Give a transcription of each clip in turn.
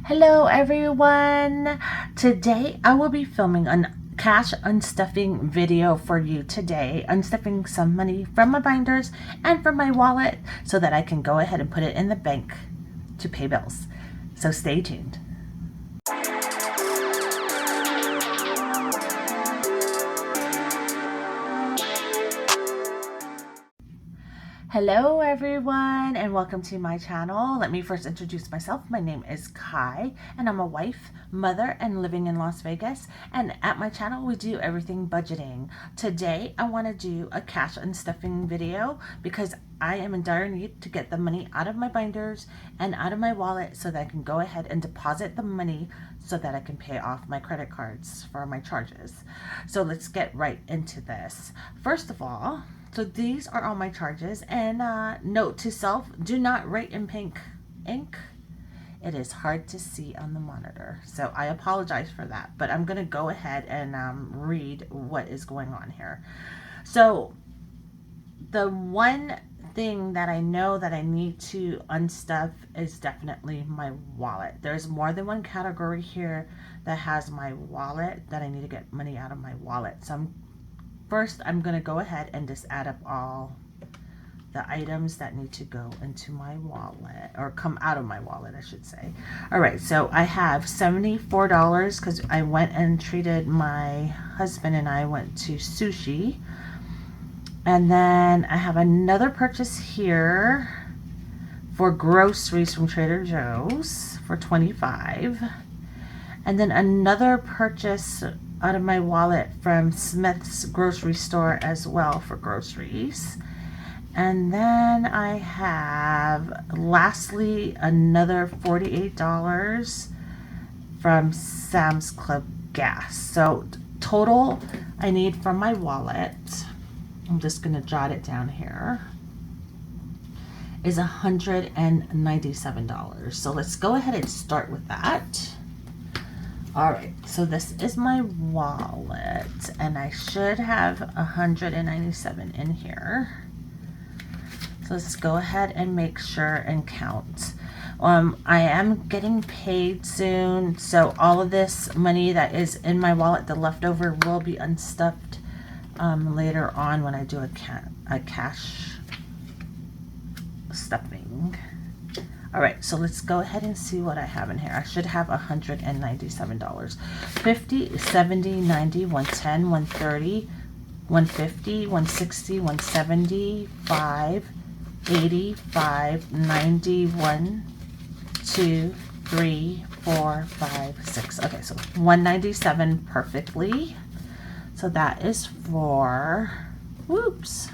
Hello everyone! Today I will be filming a cash unstuffing video for you today. Unstuffing some money from my binders and from my wallet so that I can go ahead and put it in the bank to pay bills. So stay tuned. Hello everyone and welcome to my channel. Let me first introduce myself. My name is Kai and I'm a wife, mother, and living in Las Vegas. And at my channel we do everything budgeting. Today I want to do a cash unstuffing video because I am in dire need to get the money out of my binders and out of my wallet so that I can go ahead and deposit the money so that I can pay off my credit cards for my charges. So let's get right into this. First of all, so these are all my charges, and note to self, do not write in pink ink. It is hard to see on the monitor, so I apologize for that, but I'm going to go ahead and read what is going on here. So the one thing that I know that I need to unstuff is definitely my wallet. There's more than one category here that has my wallet that I need to get money out of my wallet. So first, I'm going to go ahead and just add up all the items that need to go into my wallet, or come out of my wallet, I should say. All right, so I have $74 because I went and treated my husband and I went to sushi. And then I have another purchase here for groceries from Trader Joe's for $25. And then another purchase out of my wallet from Smith's grocery store as well for groceries. And then I have lastly another $48 from Sam's Club gas. So total I need from my wallet, I'm just going to jot it down here, is $197. So let's go ahead and start with that. All right, so this is my wallet, and I should have 197 in here. So let's go ahead and make sure and count. I am getting paid soon, so all of this money that is in my wallet, the leftover, will be unstuffed later on when I do a cash stuffing. All right, so let's go ahead and see what I have in here. I should have $197. 50, 70, 90, 110, 130, 150, 160, 170, 5, 85, 90, 1, 2, 3, 4, 5, 6. Okay, so 197 perfectly. So that is for, whoops.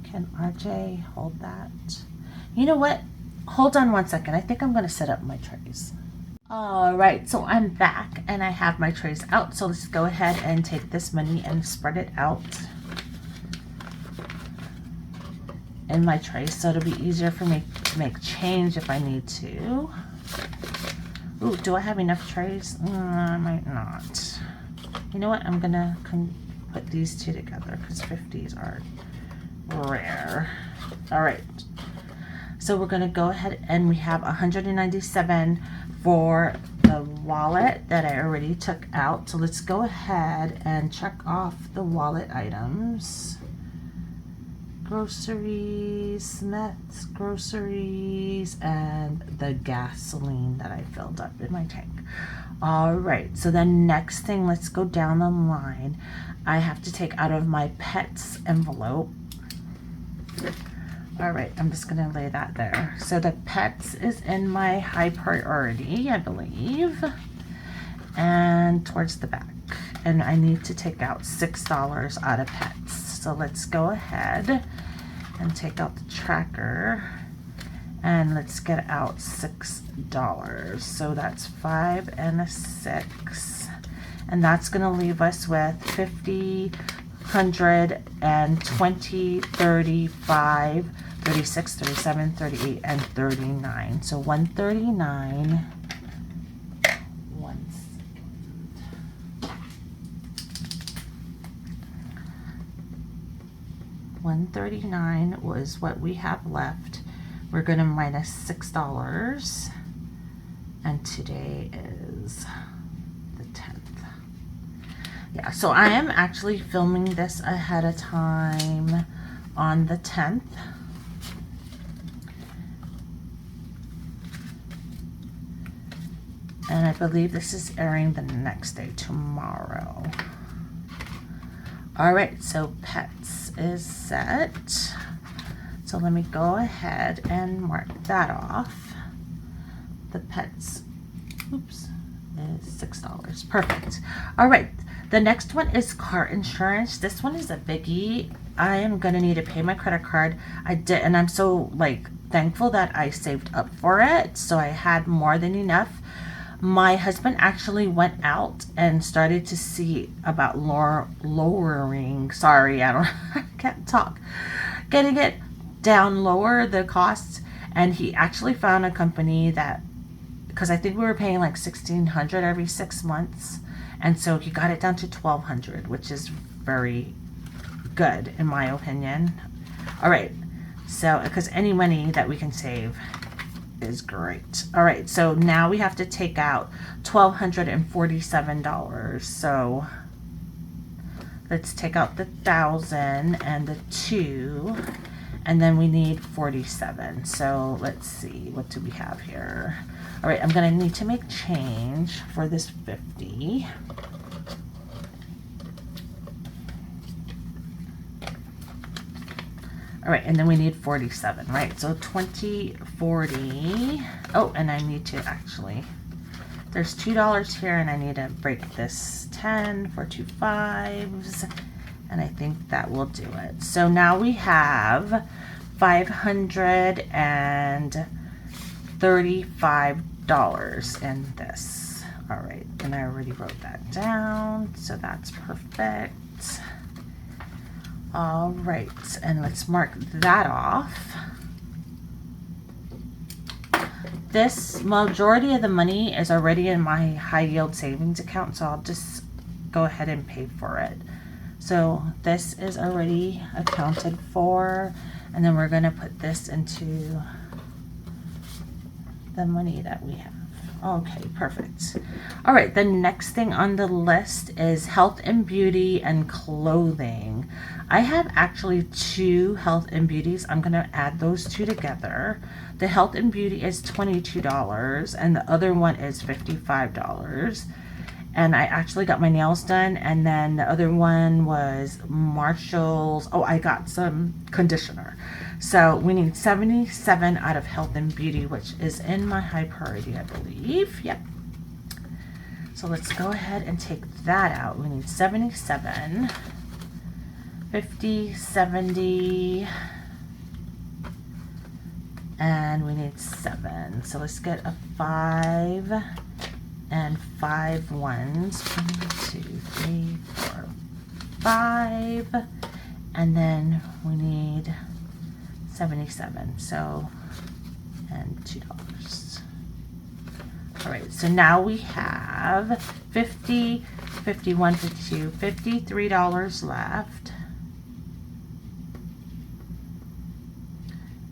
Can RJ hold that? You know what? Hold on one second. I think I'm going to set up my trays. All right, so I'm back and I have my trays out. So let's go ahead and take this money and spread it out in my trays so it'll be easier for me to make change if I need to. Ooh, do I have enough trays? I might not. You know what? I'm going to put these two together because 50s are rare. All right. So we're going to go ahead and we have 197 for the wallet that I already took out. So let's go ahead and check off the wallet items. Groceries, Smith's groceries, and the gasoline that I filled up in my tank. All right, so the next thing, let's go down the line. I have to take out of my pets envelope. All right, I'm just going to lay that there. So the pets is in my high priority, I believe, and towards the back. And I need to take out $6 out of pets. So let's go ahead and take out the tracker and let's get out $6. So that's 5 and a 6. And that's going to leave us with 50, 100, and 20, 35, 36, 37, 38, and 39. So 139. 139 was what we have left. We're going to minus $6 And today is the 10th. Yeah, so I am actually filming this ahead of time on the 10th. And I believe this is airing the next day, tomorrow. All right, so pets is set. So let me go ahead and mark that off. The pets, oops, is $6. Perfect. All right, the next one is car insurance. This one is a biggie. I am gonna need to pay my credit card. I did, and I'm so thankful that I saved up for it. So I had more than enough. My husband actually went out and started to see about lowering, sorry, I can't talk, getting it down lower, the costs. And he actually found a company that, because I think we were paying like $1,600 every 6 months. And so he got it down to $1,200, which is very good in my opinion. All right, so because any money that we can save is great. All right, so now we have to take out $1,247. So let's take out the 1,000 and the 2, and then we need 47. So let's see, what do we have here? All right, I'm gonna need to make change for this 50. All right, and then we need 47, right? So 20, 40. Oh, and I need to actually, there's $2 here, and I need to break this 10 for 2 5s, and I think that will do it. So now we have $535 in this. All right, and I already wrote that down, so that's perfect. All right, and let's mark that off. This majority of the money is already in my high yield savings account, so I'll just go ahead and pay for it. So this is already accounted for, and then we're gonna put this into the money that we have. Okay, perfect. All right, the next thing on the list is health and beauty and clothing. I have actually 2 health and beauties. I'm gonna add those 2 together. The health and beauty is $22, and the other one is $55. And I actually got my nails done, and then the other one was Marshall's. Oh, I got some conditioner. So we need 77 out of health and beauty, which is in my high priority, I believe. Yep. So let's go ahead and take that out. We need 77, 50, 70, and we need 7. So let's get a 5 and 5 ones. 1, 2, 3, 4, 5, and then we need 77. So, and $2. All right, so now we have 50, 51, 52, $53 left.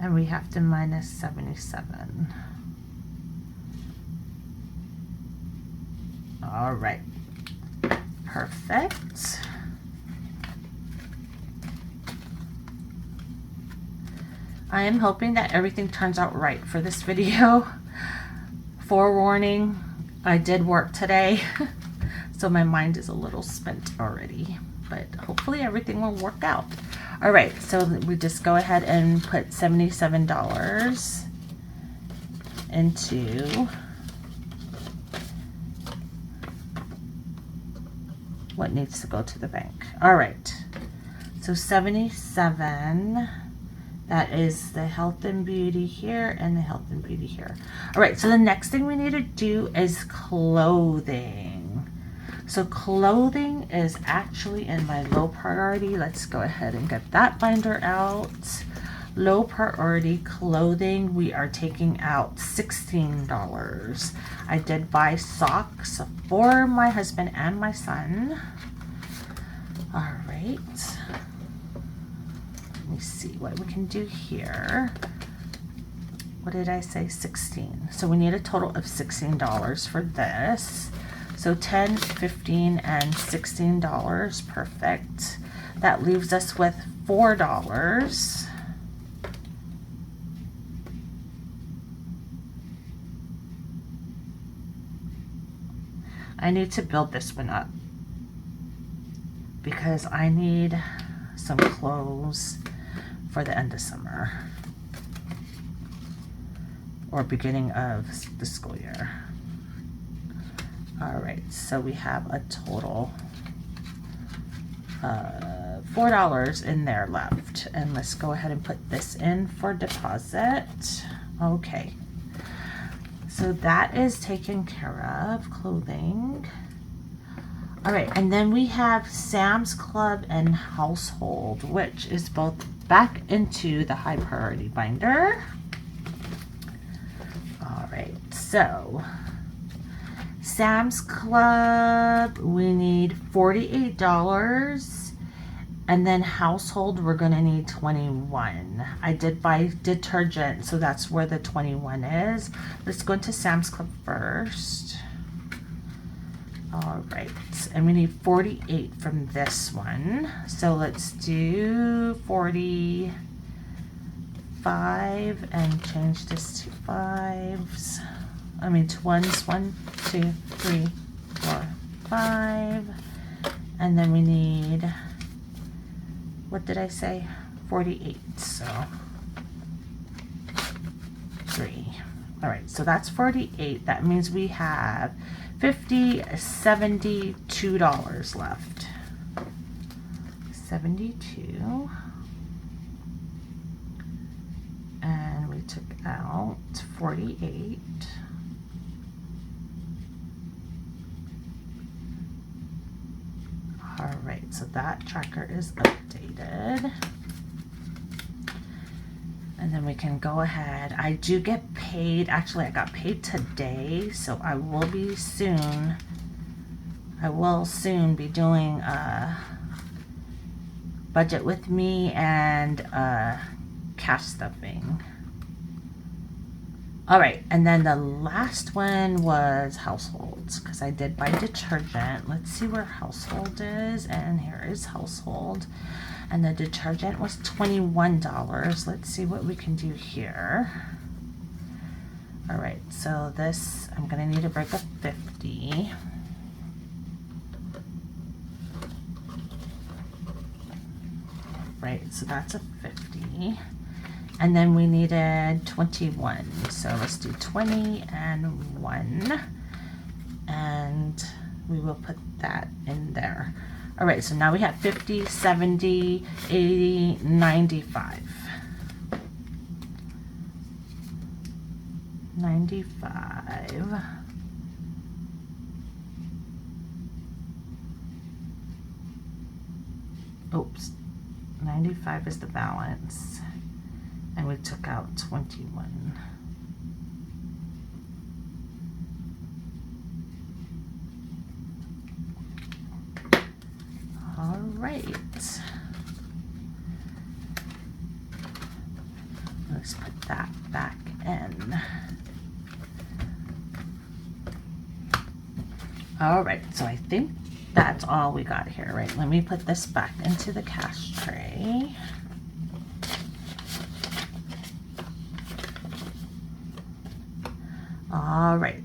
And we have to minus 77. All right, perfect. I am hoping that everything turns out right for this video. Forewarning, I did work today, so my mind is a little spent already, but hopefully everything will work out. All right, so we just go ahead and put $77 into what needs to go to the bank. All right, so 77, that is the health and beauty here and the health and beauty here. All right, so the next thing we need to do is clothing. So clothing is actually in my low priority. Let's go ahead and get that binder out. Low priority clothing, we are taking out $16. I did buy socks for my husband and my son. All right. Let me see what we can do here. what did I say? 16. So we need a total of $16 for this. So $10, $15, and $16. Perfect. That leaves us with $4. I need to build this one up because I need some clothes for the end of summer or beginning of the school year. All right, so we have a total $4 in there left, and let's go ahead and put this in for deposit. Okay, so that is taken care of. Clothing. All right, and then we have Sam's Club and Household, which is both back into the high priority binder. All right, so Sam's Club, we need $48, and then household, we're gonna need $21. I did buy detergent, so that's where the $21 is. Let's go into Sam's Club first. All right, and we need $48 from this one. So let's do 45 and change this to fives. I mean to ones. 1, 2, 3, 4, 5. And then we need, what did I say? 48. So 3. All right, so that's 48. That means we have $72 left. 72. And we took out 48. All right, so that tracker is updated. And then we can go ahead. I do get paid. Actually, I got paid today, so I will soon be doing a budget with me and cash stuffing. All right, and then the last one was households, because I did buy detergent. Let's see where household is, and here is household. And the detergent was $21. Let's see what we can do here. All right, so this, I'm gonna need to break up 50. Right, so that's a 50. And then we needed 21. So let's do 20 and 1. And we will put that in there. All right, so now we have 50, 70, 80, 95. 95. Oops, 95 is the balance. And we took out 21. All right. Let's put that back in. All right, so I think that's all we got here, right? Let me put this back into the cash tray. All right,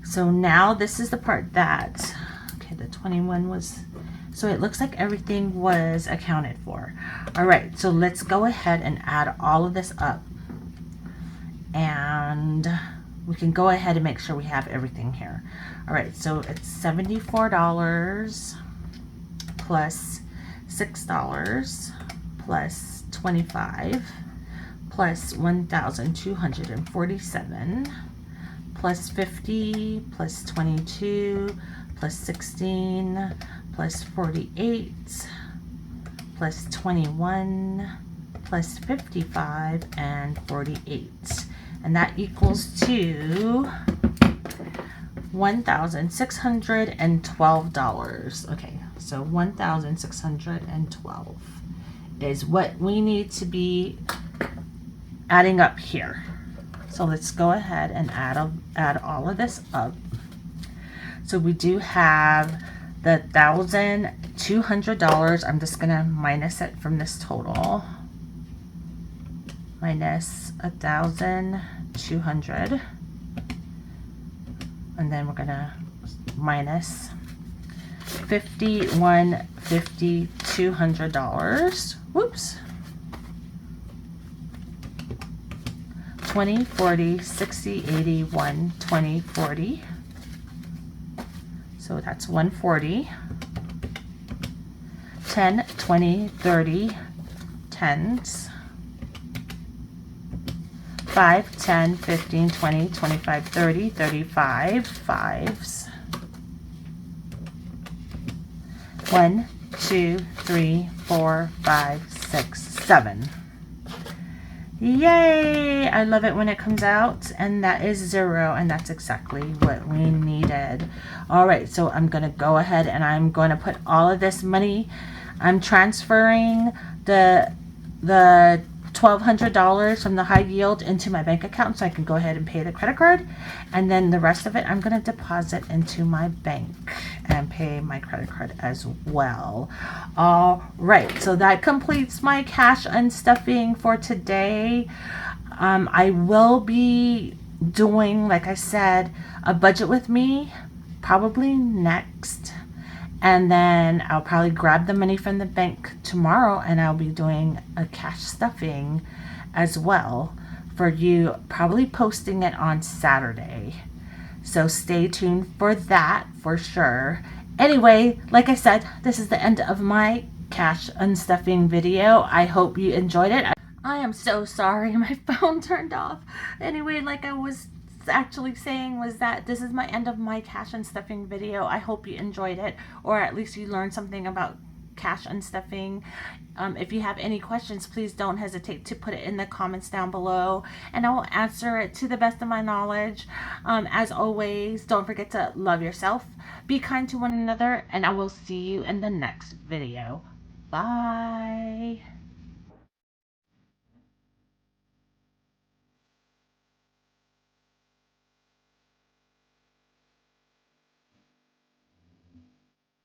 so now this is the part that, okay, the 21 was, so it looks like everything was accounted for. All right, so let's go ahead and add all of this up. And we can go ahead and make sure we have everything here. All right, so it's $74 plus $6 plus 25 plus 1,247 plus 50 plus 22 plus 16 plus 48 plus 21 plus 55 and 48. And that equals to $1,612. Okay, so 1,612 is what we need to be adding up here. So let's go ahead and add all of this up. So we do have the $1,200. I'm just gonna minus it from this total. Minus 1,200, and then we're gonna minus $200. Whoops. 20, 40, 60, 80, 1, 20, 40. So that's 140. 10, 20, 30 tens. 5, 10, 15, 20, 25, 30, 35 fives. 1, 2, 3, 4, 5, 6, 7. Yay! I love it when it comes out, and that is 0, and that's exactly what we needed. All right, so I'm going to go ahead and I'm going to put all of this money. I'm transferring the $1,200 from the high yield into my bank account so I can go ahead and pay the credit card, and then the rest of it I'm going to deposit into my bank and pay my credit card as well. All right, so that completes my cash unstuffing for today. I will be doing, like I said, a budget with me probably next. And then I'll probably grab the money from the bank tomorrow, and I'll be doing a cash stuffing as well for you, probably posting it on Saturday. So stay tuned for that for sure. Anyway, like I said, this is the end of my cash unstuffing video. I hope you enjoyed it. I am so sorry my phone turned off. Anyway, like I was actually saying, was that this is my end of my cash unstuffing video. I hope you enjoyed it, or at least you learned something about cash unstuffing. If you have any questions, please don't hesitate to put it in the comments down below, and I will answer it to the best of my knowledge. As always, don't forget to love yourself, be kind to one another, and I will see you in the next video. Bye.